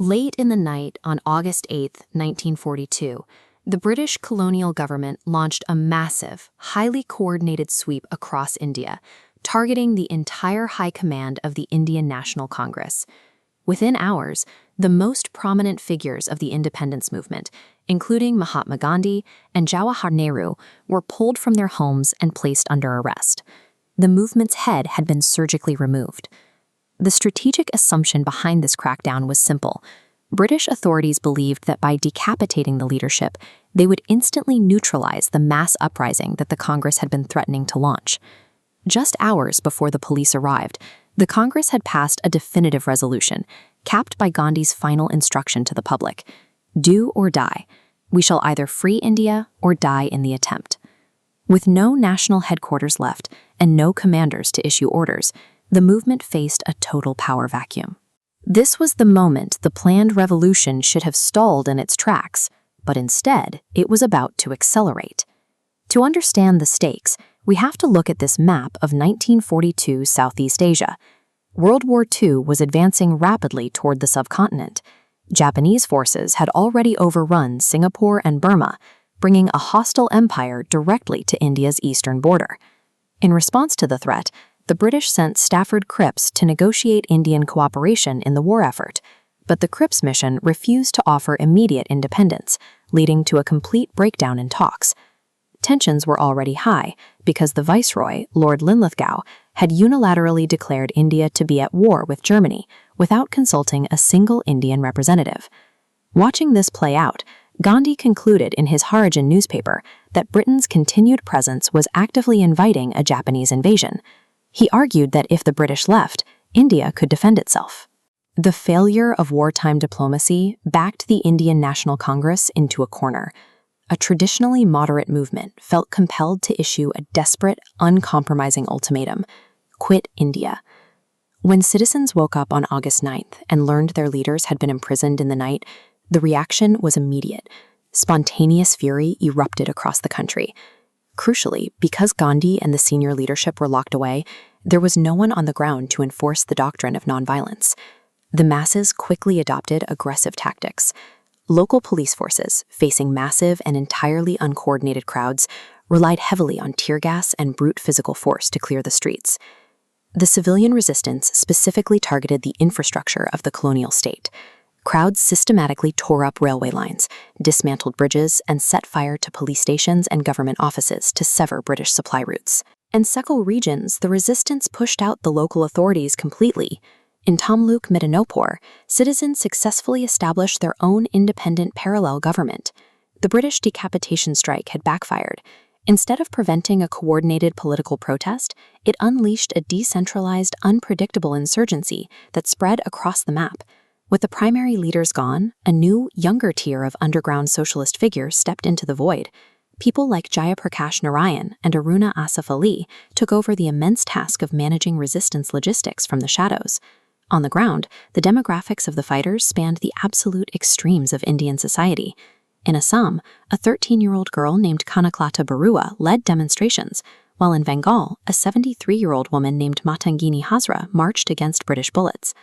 Late in the night on August 8, 1942, the British colonial government launched a massive, highly coordinated sweep across India, targeting the entire high command of the Indian National Congress. Within hours, the most prominent figures of the independence movement, including Mahatma Gandhi and Jawaharlal Nehru, were pulled from their homes and placed under arrest. The movement's head had been surgically removed. The strategic assumption behind this crackdown was simple. British authorities believed that by decapitating the leadership, they would instantly neutralize the mass uprising that the Congress had been threatening to launch. Just hours before the police arrived, the Congress had passed a definitive resolution, capped by Gandhi's final instruction to the public: do or die. We shall either free India or die in the attempt. With no national headquarters left and no commanders to issue orders, the movement faced a total power vacuum. This was the moment the planned revolution should have stalled in its tracks, but instead, it was about to accelerate. To understand the stakes, we have to look at this map of 1942 Southeast Asia. World War II was advancing rapidly toward the subcontinent. Japanese forces had already overrun Singapore and Burma, bringing a hostile empire directly to India's eastern border. In response to the threat, the British sent Stafford Cripps to negotiate Indian cooperation in the war effort, but the Cripps mission refused to offer immediate independence, leading to a complete breakdown in talks. Tensions were already high because the Viceroy, Lord Linlithgow, had unilaterally declared India to be at war with Germany without consulting a single Indian representative. Watching this play out, Gandhi concluded in his Harijan newspaper that Britain's continued presence was actively inviting a Japanese invasion. He argued that if the British left, India could defend itself. The failure of wartime diplomacy backed the Indian National Congress into a corner. A traditionally moderate movement felt compelled to issue a desperate, uncompromising ultimatum: quit India. When citizens woke up on August 9th and learned their leaders had been imprisoned in the night, the reaction was immediate. Spontaneous fury erupted across the country. Crucially, because Gandhi and the senior leadership were locked away, there was no one on the ground to enforce the doctrine of nonviolence. The masses quickly adopted aggressive tactics. Local police forces, facing massive and entirely uncoordinated crowds, relied heavily on tear gas and brute physical force to clear the streets. The civilian resistance specifically targeted the infrastructure of the colonial state. Crowds systematically tore up railway lines, dismantled bridges, and set fire to police stations and government offices to sever British supply routes. In several regions, the resistance pushed out the local authorities completely. In Tamluk Midinapur, citizens successfully established their own independent parallel government. The British decapitation strike had backfired. Instead of preventing a coordinated political protest, it unleashed a decentralized, unpredictable insurgency that spread across the map. With the primary leaders gone, a new, younger tier of underground socialist figures stepped into the void. People like Jayaprakash Narayan and Aruna Asif Ali took over the immense task of managing resistance logistics from the shadows. On the ground, the demographics of the fighters spanned the absolute extremes of Indian society. In Assam, a 13-year-old girl named Kanaklata Barua led demonstrations, while in Bengal, a 73-year-old woman named Matangini Hazra marched against British bullets.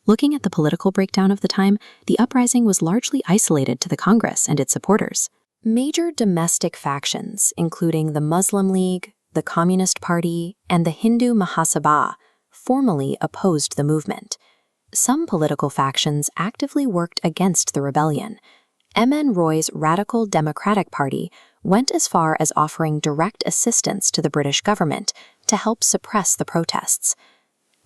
Looking at the political breakdown of the time, the uprising was largely isolated to the Congress and its supporters. Major domestic factions, including the Muslim League, the Communist Party, and the Hindu Mahasabha, formally opposed the movement. Some political factions actively worked against the rebellion. M.N. Roy's Radical Democratic Party went as far as offering direct assistance to the British government to help suppress the protests.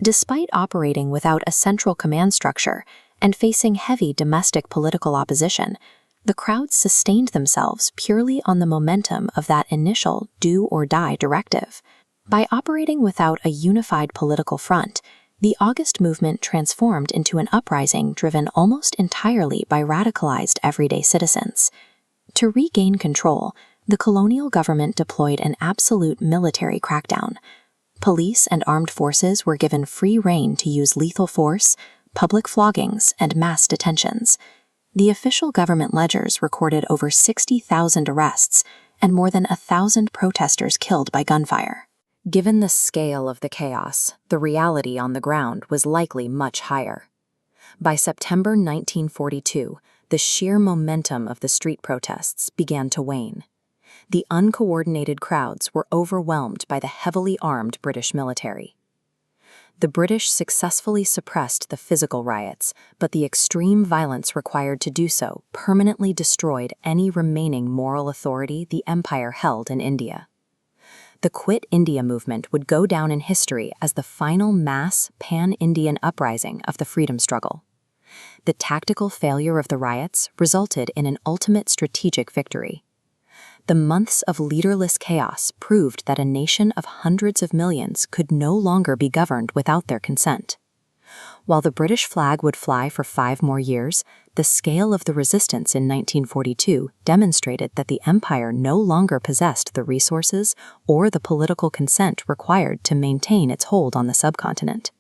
Despite operating without a central command structure and facing heavy domestic political opposition, the crowds sustained themselves purely on the momentum of that initial do-or-die directive. By operating without a unified political front, the August movement transformed into an uprising driven almost entirely by radicalized everyday citizens. To regain control, the colonial government deployed an absolute military crackdown. Police and armed forces were given free rein to use lethal force, public floggings, and mass detentions. The official government ledgers recorded over 60,000 arrests and more than 1,000 protesters killed by gunfire. Given the scale of the chaos, the reality on the ground was likely much higher. By September 1942, the sheer momentum of the street protests began to wane. The uncoordinated crowds were overwhelmed by the heavily armed British military. The British successfully suppressed the physical riots, but the extreme violence required to do so permanently destroyed any remaining moral authority the empire held in India. The Quit India movement would go down in history as the final mass pan-Indian uprising of the freedom struggle. The tactical failure of the riots resulted in an ultimate strategic victory. The months of leaderless chaos proved that a nation of hundreds of millions could no longer be governed without their consent. While the British flag would fly for 5 more years, the scale of the resistance in 1942 demonstrated that the empire no longer possessed the resources or the political consent required to maintain its hold on the subcontinent.